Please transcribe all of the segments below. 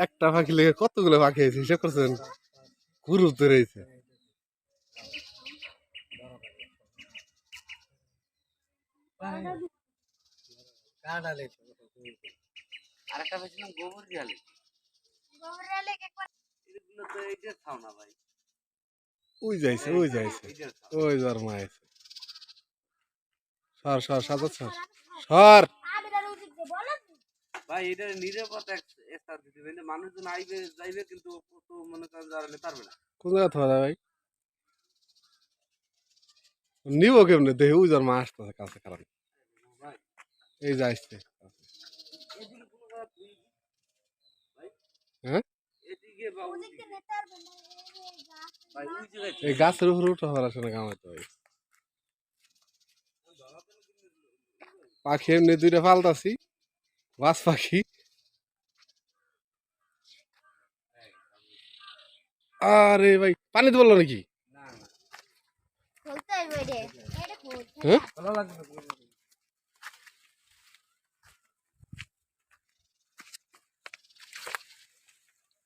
একটা পাখি লেগে কতগুলো পাখি আছে হিসাব করছেন? গুরু তো রয়েছে। আরেকটা পেয়েছিলাম গোবর গিয়ালে। এগুলো তো এই যে খাও না ভাই। ওই যাইছে ওই যার মা আছে। সর সর সাজা সর সর ভাই এটা নিরাপদ একটা দিতে হবে, মানুষজন আইবে যাইবে কিন্তু মনে করেন যারা পারবে না। কোন জায়গা থাকা ভাই নিব কেমনে দেখে ওই যার মা আসতেছে কাছে কারণ এই যাইছে। হ্যাঁ এই গাছের উপরে উঠা হওয়ার আসলে কামাইতে হয়। পাখি এমনি দুইটা ফালতাছি বাস পাখি। আরে ভাই পানিতে বললো নাকি? হ্যাঁ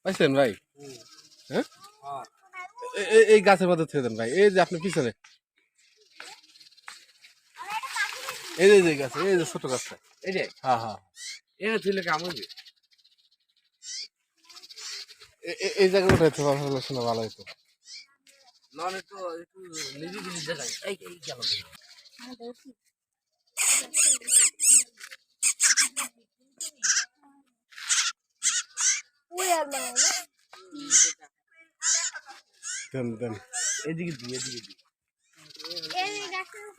পাইছেন ভাই? হ্যাঁ এই গাছের মধ্যে ছেড়ে দেন ভাই। এই যে আপনি পিছনে এই যে গাছ, এই যে ছোট গাছটা, এই যে হ্যাঁ হ্যাঁ এটা তুলে কামড়বে। এই জায়গায় উঠাইতে পারলে শোনা ভালো হইতো। নলে তো একটু নিরিবিলি জায়গায় এই গেল। দেন দেন এদিকে দি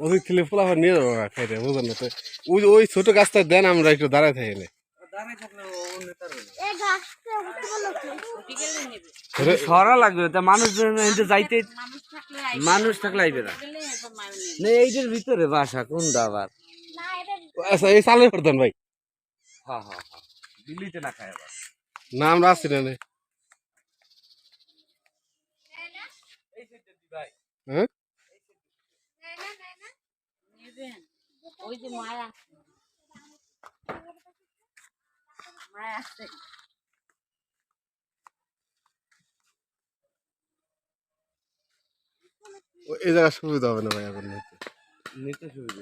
ওদিক থেকে পোলাফার নিয়ে যাবো খাইতে বুঝলেন না তো। ওই ছোট গাছটা দেন আমরা একটু দাঁড়ায় থাকি না। সরা লাগবে তা মানুষজন যাইতে মানুষ থাকলে আইবে না। এইটার ভিতরে বাসা কোনটা আবার? আচ্ছা এই চালের করতেন ভাই। হ্যাঁ হ্যাঁ হ্যাঁ দিল্লিতে না খায় আবার না আমরা আসছি না। হ্যাঁ ওই যে মায়া মায়া আসছে এই জায়গা সুবিধা হবে না ভাই এখন নিতে সুবিধা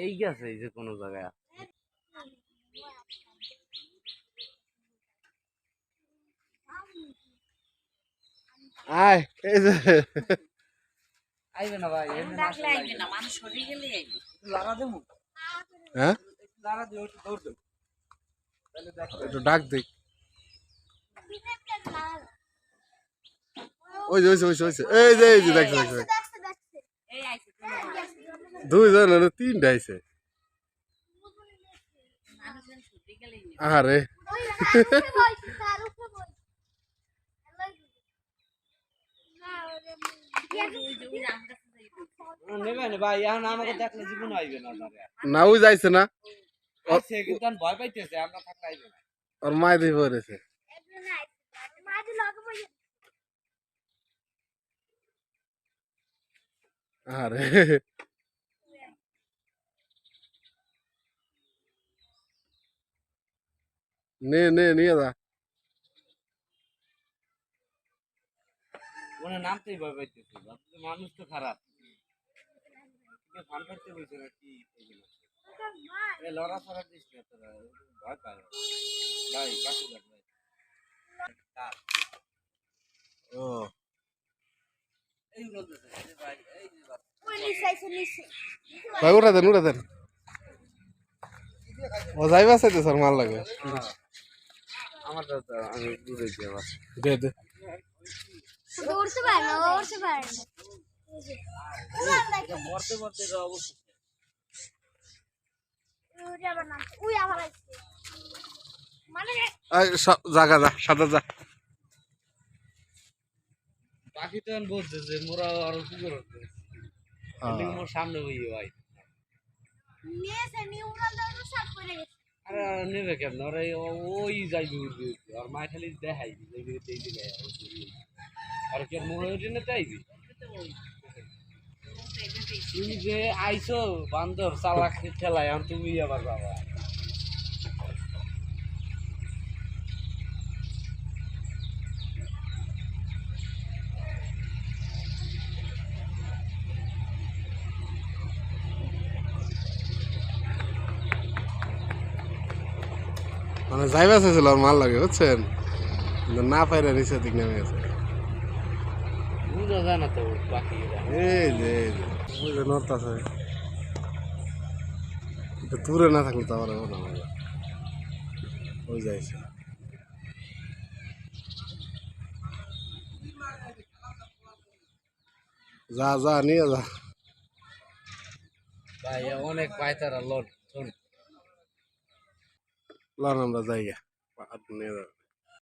এই গেছে এই যে কোনো জায়গায় আয় এই যে আইবে না ভাই ডাকলে আইবে না মানুষ সরে গেলে আইবে লাগা দেবো। হ্যাঁ লাগা দিও একটু দৌড় দেব তাহলে দেখ একটু ডাক দেখ। ওই যে এই যে দেখছে এই আইছে দুইজন না তিনটা আইছে। মানুষজন সরে গেলেই আরে নেবে না ভাই এখন আমাকে দেখলে জীবন আইবে না না ওই যাইছে না কিন্তু ভয় পাইতেছে আমরা থাকলে আইবে না। ওর মায়ের দিয়ে পড়েছে। আরে নিয়ে যা। মনে নামতেই ভয় পাইতেছে মানুষ তো খারাপ ফান করতে বলছে না কি লড়া ফড়া দিস না তোরা ভয় পায় ভাই কাছে যাক ভাই ও এই বলতেছে ভাই এই যে ভাই উঠা দেন ও যাইবা চাইতে স্যার মাল লাগে আমার তো আমি দূরে যাই আবার দে উড়তে পারে না মরতে মরতে অবস্থা মানে জাগা যা সাদা যা পাখি তো বলছে যে মোরা আরো কি করতে মোর সামনে বইয়ে ভাই নিয়েছে নিয়ে উড়াল দাও সব করে গেছে আরে নেবে কেমন ওরা ওই যাইবে উঠবে আর মা খালি দেখাই যাইবে এই দিকে আর কি মোড়ে উঠে না তাইবি তুমি যে আইছো বান্দর চালাক ঠেলায় আর তুমি আবার যাবা মানে যাইবা চাইছিল আর মাল লাগে বুঝছেন কিন্তু না পাইরা নিচের দিক নেমে গেছে বুঝা যায় না তো পাখিরা এই যে ওই যে নর্থ আছে এটা দূরে না থাকলে তো আমার মনে হয় ওই যাইছে যা যা নিয়ে যা ভাই অনেক পায়তারা লট লন আমরা যাই গা নিয়ে যা